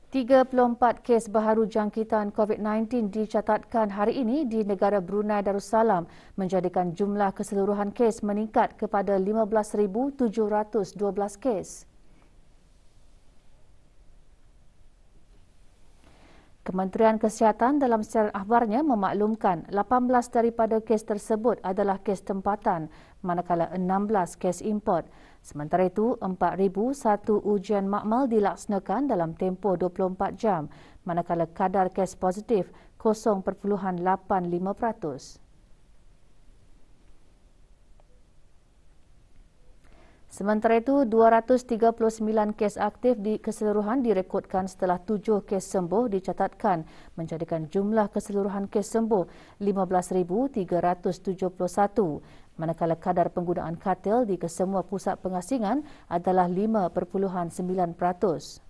34 kes baharu jangkitan COVID-19 dicatatkan hari ini di negara Brunei Darussalam menjadikan jumlah keseluruhan kes meningkat kepada 15,712 kes. Kementerian Kesihatan dalam siaran akhbarnya memaklumkan 18 daripada kes tersebut adalah kes tempatan, manakala 16 kes import. Sementara itu, 4,001 ujian makmal dilaksanakan dalam tempoh 24 jam, manakala kadar kes positif 0.85%. Sementara itu, 239 kes aktif di keseluruhan direkodkan setelah 7 kes sembuh dicatatkan, menjadikan jumlah keseluruhan kes sembuh 15,371, manakala kadar penggunaan katil di kesemua pusat pengasingan adalah 5.9%.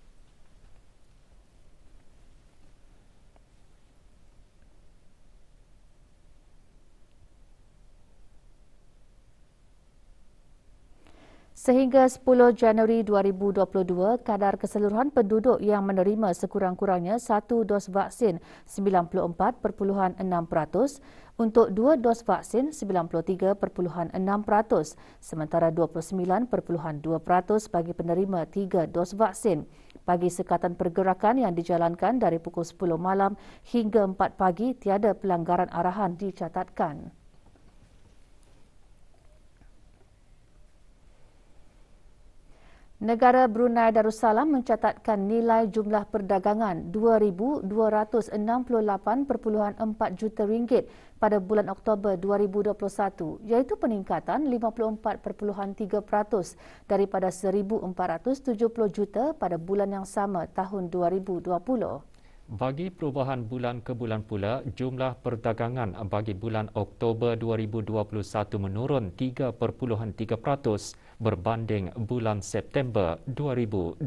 Sehingga 10 Januari 2022, kadar keseluruhan penduduk yang menerima sekurang-kurangnya 1 dos vaksin 94.6%, untuk 2 dos vaksin 93.6%, sementara 29.2% bagi penerima 3 dos vaksin. Bagi sekatan pergerakan yang dijalankan dari pukul 10 malam hingga 4 pagi, tiada pelanggaran arahan dicatatkan. Negara Brunei Darussalam mencatatkan nilai jumlah perdagangan RM2,268.4 juta pada bulan Oktober 2021, iaitu peningkatan 54.3% daripada RM1,470 juta pada bulan yang sama tahun 2020. Bagi perubahan bulan ke bulan pula, jumlah perdagangan bagi bulan Oktober 2021 menurun 3.3% berbanding bulan September 2021.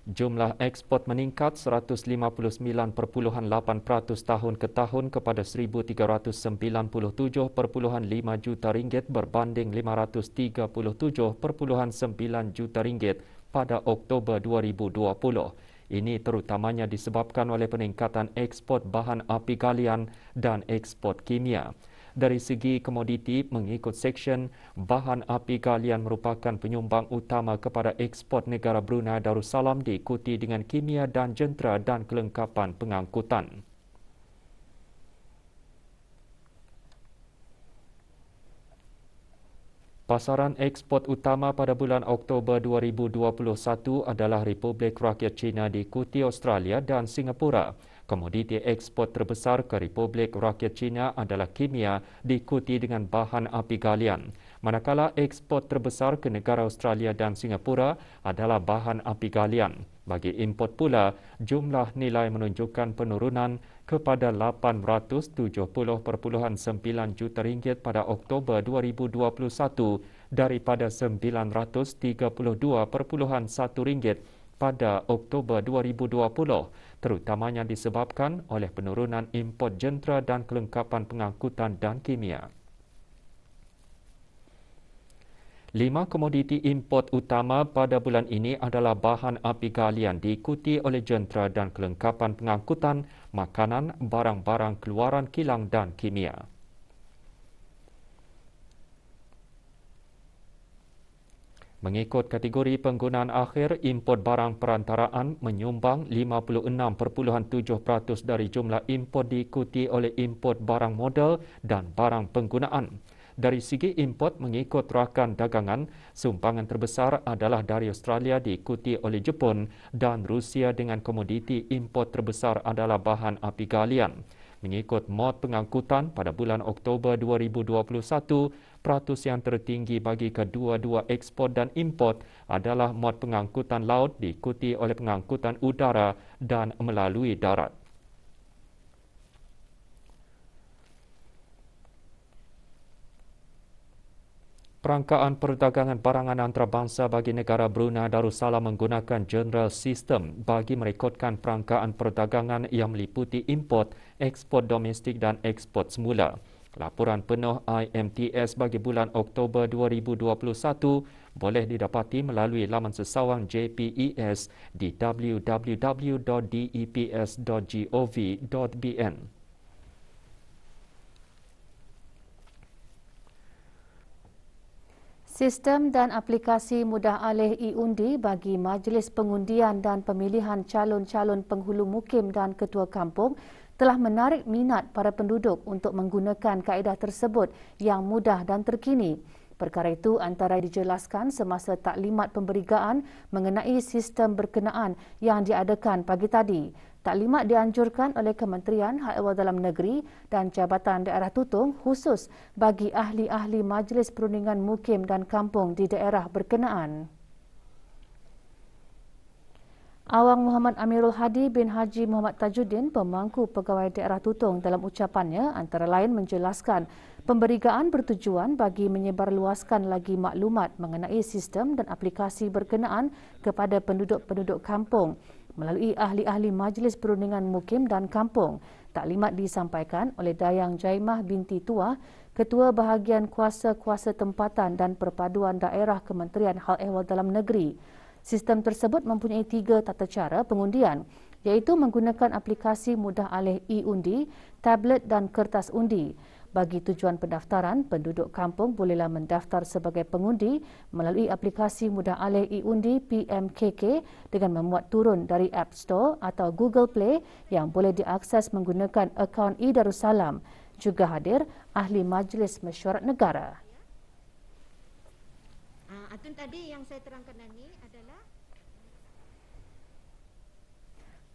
Jumlah ekspor meningkat 159.8% tahun ke tahun kepada RM1,397.5 juta berbanding RM537.9 juta pada Oktober 2020. Ini terutamanya disebabkan oleh peningkatan ekspor bahan api galian dan ekspor kimia. Dari segi komoditi, mengikut seksyen, bahan api galian merupakan penyumbang utama kepada ekspor negara Brunei Darussalam, diikuti dengan kimia dan jentera dan kelengkapan pengangkutan. Pasaran ekspor utama pada bulan Oktober 2021 adalah Republik Rakyat China, diikuti Australia dan Singapura. Komoditi ekspor terbesar ke Republik Rakyat China adalah kimia, diikuti dengan bahan api galian. Manakala ekspor terbesar ke negara Australia dan Singapura adalah bahan api galian. Bagi import pula, jumlah nilai menunjukkan penurunan kepada RM870.9 juta pada Oktober 2021 daripada RM932.1 pada Oktober 2020, terutamanya disebabkan oleh penurunan import jentera dan kelengkapan pengangkutan dan kimia. 5 komoditi import utama pada bulan ini adalah bahan api galian, diikuti oleh jentera dan kelengkapan pengangkutan, makanan, barang-barang keluaran kilang dan kimia. Mengikut kategori penggunaan akhir, import barang perantaraan menyumbang 56.7% dari jumlah import, diikuti oleh import barang modal dan barang penggunaan. Dari segi import, mengikut rakan dagangan, sumbangan terbesar adalah dari Australia, diikuti oleh Jepun dan Rusia dengan komoditi import terbesar adalah bahan api galian. Mengikut mod pengangkutan pada bulan Oktober 2021, peratus yang tertinggi bagi kedua-dua ekspor dan import adalah mod pengangkutan laut, diikuti oleh pengangkutan udara dan melalui darat. Perangkaan perdagangan barangan antarabangsa bagi negara Brunei Darussalam menggunakan General System bagi merekodkan perangkaan perdagangan yang meliputi import, ekspor domestik dan ekspor semula. Laporan penuh IMTS bagi bulan Oktober 2021 boleh didapati melalui laman sesawang JPES di www.deps.gov.bn. Sistem dan aplikasi mudah alih e-undi bagi Majlis Pengundian dan Pemilihan Calon-calon Penghulu Mukim dan Ketua Kampung telah menarik minat para penduduk untuk menggunakan kaedah tersebut yang mudah dan terkini. Perkara itu antara dijelaskan semasa taklimat pemberigaan mengenai sistem berkenaan yang diadakan pagi tadi. Taklimat dianjurkan oleh Kementerian Hal Ehwal Dalam Negeri dan Jabatan Daerah Tutong khusus bagi ahli-ahli Majlis Perundingan Mukim dan Kampung di daerah berkenaan. Awang Muhammad Amirul Hadi bin Haji Muhammad Tajuddin, pemangku Pegawai Daerah Tutong, dalam ucapannya antara lain menjelaskan pemberigaan bertujuan bagi menyebarluaskan lagi maklumat mengenai sistem dan aplikasi berkenaan kepada penduduk-penduduk kampung melalui ahli-ahli Majlis Perundingan Mukim dan Kampung. Taklimat disampaikan oleh Dayang Jaimah binti Tua, Ketua Bahagian Kuasa-Kuasa Tempatan dan Perpaduan Daerah Kementerian Hal Ehwal Dalam Negeri. Sistem tersebut mempunyai 3 tata cara pengundian, iaitu menggunakan aplikasi mudah alih e-undi, tablet dan kertas undi. Bagi tujuan pendaftaran, penduduk kampung bolehlah mendaftar sebagai pengundi melalui aplikasi mudah alih e-undi PMKK dengan memuat turun dari App Store atau Google Play yang boleh diakses menggunakan akaun e-Darussalam. Juga hadir ahli Majlis Mesyuarat Negara. Atun tadi yang saya terangkan ini adalah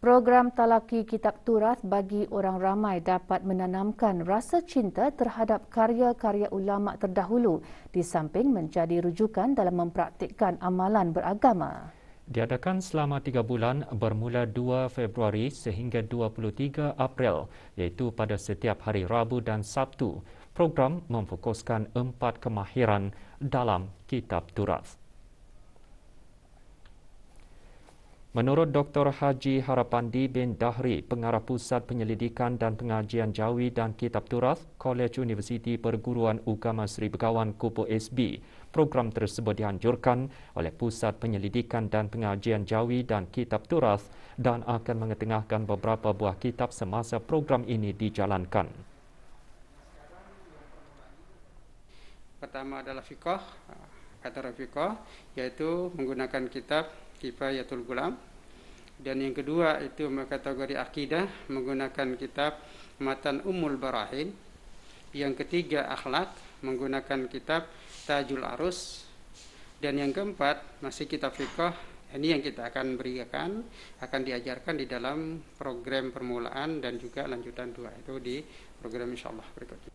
program talaki kitab turath bagi orang ramai dapat menanamkan rasa cinta terhadap karya-karya ulama terdahulu di samping menjadi rujukan dalam mempraktikkan amalan beragama. Diadakan selama 3 bulan bermula 2 Februari sehingga 23 April, iaitu pada setiap hari Rabu dan Sabtu. Program memfokuskan 4 kemahiran dalam kitab turath. Menurut Dr. Haji Harapandi bin Dahri, Pengarah Pusat Penyelidikan dan Pengajian Jawi dan Kitab Turath, Kolej Universiti Perguruan Ugama Seri Begawan Kupu SB, program tersebut dianjurkan oleh Pusat Penyelidikan dan Pengajian Jawi dan Kitab Turath dan akan mengetengahkan beberapa buah kitab semasa program ini dijalankan. Pertama adalah fiqh, kategori fiqh, yaitu menggunakan kitab Kifayatul Gulam. Dan yang kedua itu kategori akidah, menggunakan kitab Matan Ummul Barahin. Yang ketiga akhlak, menggunakan kitab Tajul Arus. Dan yang keempat masih kitab fiqh, ini yang kita akan berikan, akan diajarkan di dalam program permulaan dan juga lanjutan 2 itu di program insyaallah berikutnya.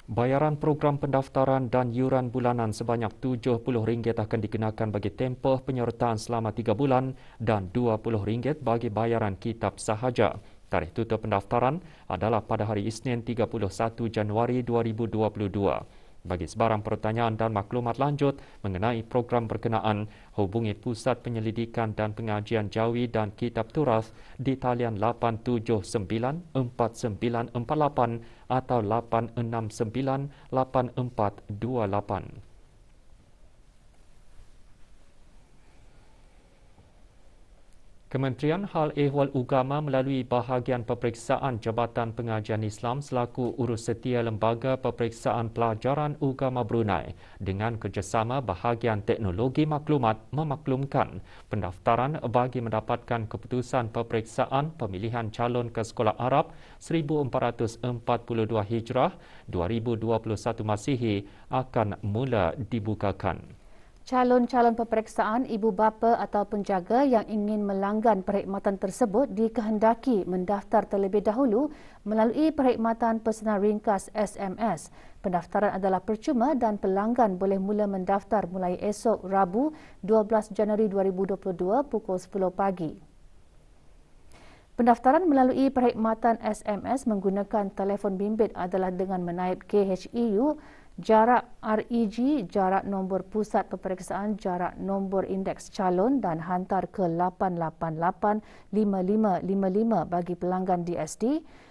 Bayaran program pendaftaran dan yuran bulanan sebanyak RM70 akan dikenakan bagi tempoh penyertaan selama 3 bulan dan RM20 bagi bayaran kitab sahaja. Tarikh tutup pendaftaran adalah pada hari Isnin 31 Januari 2022. Bagi sebarang pertanyaan dan maklumat lanjut mengenai program berkenaan, hubungi Pusat Penyelidikan dan Pengajian Jawi dan Kitab Turath di talian 8794948 atau 8698428. Kementerian Hal Ehwal Ugama melalui bahagian peperiksaan Jabatan Pengajian Islam selaku urus setia Lembaga Peperiksaan Pelajaran Ugama Brunei dengan kerjasama bahagian teknologi maklumat memaklumkan pendaftaran bagi mendapatkan keputusan peperiksaan pemilihan calon ke Sekolah Arab 1442 Hijrah 2021 Masihi akan mula dibukakan. Calon-calon peperiksaan ibu bapa atau penjaga yang ingin melanggan perkhidmatan tersebut dikehendaki mendaftar terlebih dahulu melalui perkhidmatan personal ringkas SMS. Pendaftaran adalah percuma dan pelanggan boleh mula mendaftar mulai esok Rabu 12 Januari 2022 pukul 10 pagi. Pendaftaran melalui perkhidmatan SMS menggunakan telefon bimbit adalah dengan menaip KHEU, jarak REG, jarak nombor pusat peperiksaan, jarak nombor indeks calon dan hantar ke 8885555 bagi pelanggan DSD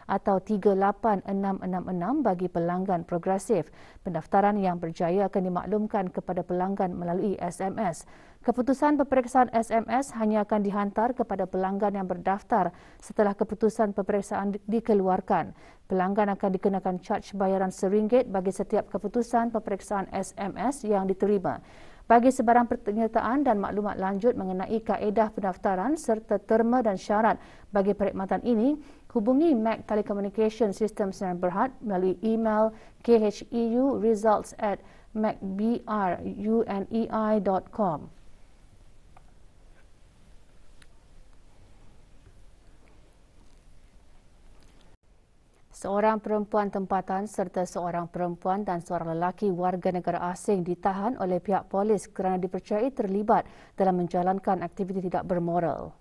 atau 38666 bagi pelanggan progresif. Pendaftaran yang berjaya akan dimaklumkan kepada pelanggan melalui SMS. Keputusan peperiksaan SMS hanya akan dihantar kepada pelanggan yang berdaftar setelah keputusan peperiksaan dikeluarkan. Pelanggan akan dikenakan caj bayaran RM1 bagi setiap keputusan peperiksaan SMS yang diterima. Bagi sebarang penyertaan dan maklumat lanjut mengenai kaedah pendaftaran serta terma dan syarat bagi perkhidmatan ini, hubungi MAC Telecommunication Systems Sdn Bhd melalui email kheuresults@macbrunei.com. Seorang perempuan tempatan serta seorang perempuan dan seorang lelaki warga negara asing ditahan oleh pihak polis kerana dipercayai terlibat dalam menjalankan aktiviti tidak bermoral.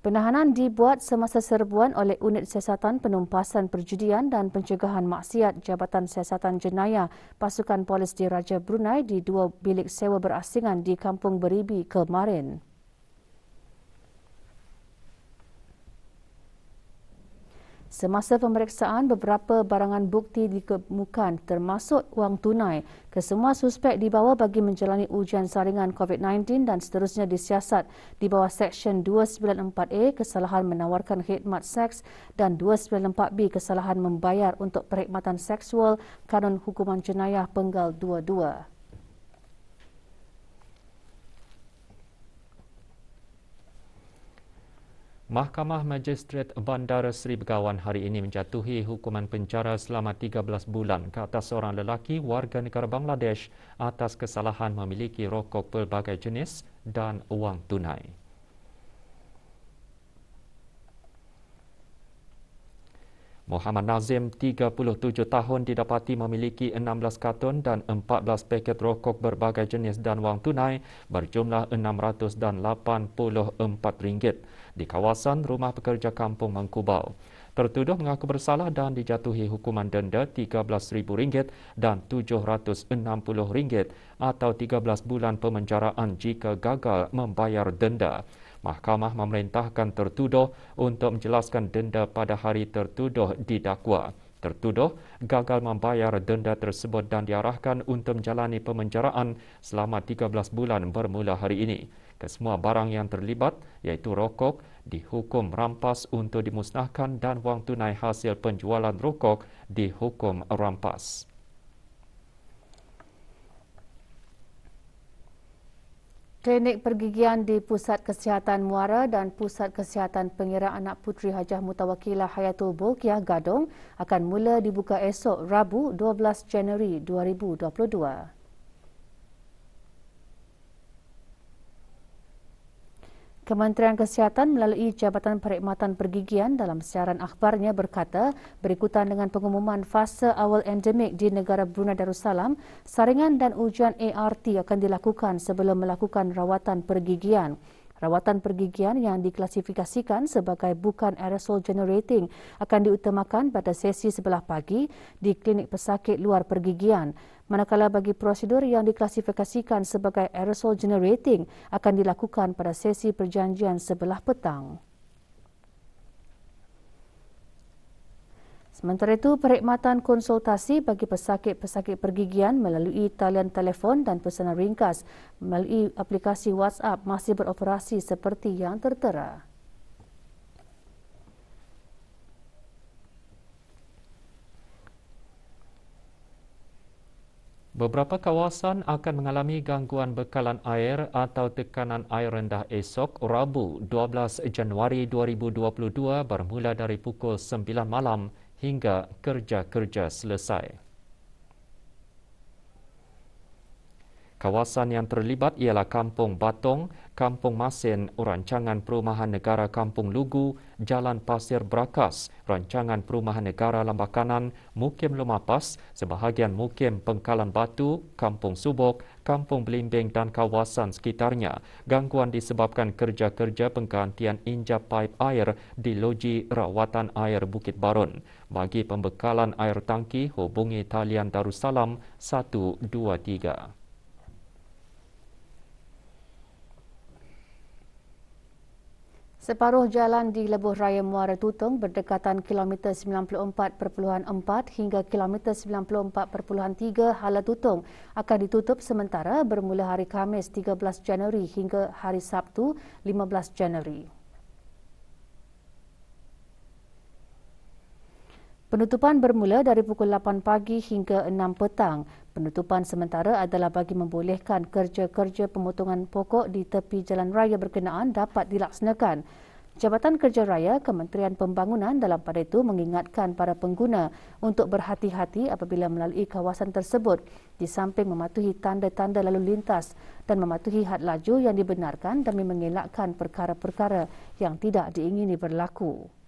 Penahanan dibuat semasa serbuan oleh Unit Siasatan Penumpasan Perjudian dan Pencegahan Maksiat Jabatan Siasatan Jenayah Pasukan Polis Diraja Brunei di 2 bilik sewa berasingan di Kampung Beribi kemarin. Semasa pemeriksaan, beberapa barangan bukti dikemukakan termasuk wang tunai. Kesemua suspek dibawa bagi menjalani ujian saringan COVID-19 dan seterusnya disiasat di bawah Seksyen 294A kesalahan menawarkan khidmat seks dan 294B kesalahan membayar untuk perkhidmatan seksual Kanun Hukuman Jenayah Penggal 22. Mahkamah Magistrate Bandar Seri Begawan hari ini menjatuhi hukuman penjara selama 13 bulan ke atas seorang lelaki warga negara Bangladesh atas kesalahan memiliki rokok pelbagai jenis dan wang tunai. Muhammad Nazim, 37 tahun, didapati memiliki 16 kartun dan 14 paket rokok berbagai jenis dan wang tunai berjumlah RM684 di kawasan Rumah Pekerja Kampung Mangkubau. Tertuduh mengaku bersalah dan dijatuhi hukuman denda RM13,000 dan RM760 atau 13 bulan pemenjaraan jika gagal membayar denda. Mahkamah memerintahkan tertuduh untuk menjelaskan denda pada hari tertuduh didakwa. Tertuduh gagal membayar denda tersebut dan diarahkan untuk menjalani pemenjaraan selama 13 bulan bermula hari ini. Kesemua barang yang terlibat, iaitu rokok, dihukum rampas untuk dimusnahkan dan wang tunai hasil penjualan rokok dihukum rampas. Klinik pergigian di Pusat Kesihatan Muara dan Pusat Kesihatan Pengira Anak Puteri Hajah Mutawakilah Hayatul Bolkiah Gadong akan mula dibuka esok Rabu 12 Januari 2022. Kementerian Kesihatan melalui Jabatan Perkhidmatan Pergigian dalam siaran akhbarnya berkata, berikutan dengan pengumuman fasa awal endemik di negara Brunei Darussalam, saringan dan ujian ART akan dilakukan sebelum melakukan rawatan pergigian. Rawatan pergigian yang diklasifikasikan sebagai bukan aerosol generating akan diutamakan pada sesi sebelah pagi di klinik pesakit luar pergigian. Manakala bagi prosedur yang diklasifikasikan sebagai aerosol generating akan dilakukan pada sesi perjanjian sebelah petang. Sementara itu, perkhidmatan konsultasi bagi pesakit-pesakit pergigian melalui talian telefon dan pesanan ringkas melalui aplikasi WhatsApp masih beroperasi seperti yang tertera. Beberapa kawasan akan mengalami gangguan bekalan air atau tekanan air rendah esok Rabu 12 Januari 2022 bermula dari pukul 9 malam hingga kerja-kerja selesai. Kawasan yang terlibat ialah Kampung Batong, Kampung Masin, Rancangan Perumahan Negara Kampung Lugu, Jalan Pasir Brakas, Rancangan Perumahan Negara Lambakanan, Mukim Lumapas, sebahagian Mukim Pengkalan Batu, Kampung Subok, Kampung Belimbing dan kawasan sekitarnya. Gangguan disebabkan kerja-kerja penggantian injap paip air di Loji Rawatan Air Bukit Barun. Bagi pembekalan air tangki, hubungi talian Darussalam 123. Separuh jalan di Lebuh Raya Muara Tutong berdekatan kilometer 94.4 hingga kilometer 94.3 Hala Tutong akan ditutup sementara bermula hari Khamis 13 Januari hingga hari Sabtu 15 Januari. Penutupan bermula dari pukul 8 pagi hingga 6 petang. Penutupan sementara adalah bagi membolehkan kerja-kerja pemotongan pokok di tepi jalan raya berkenaan dapat dilaksanakan. Jabatan Kerja Raya Kementerian Pembangunan dalam pada itu mengingatkan para pengguna untuk berhati-hati apabila melalui kawasan tersebut di samping mematuhi tanda-tanda lalu lintas dan mematuhi had laju yang dibenarkan demi mengelakkan perkara-perkara yang tidak diingini berlaku.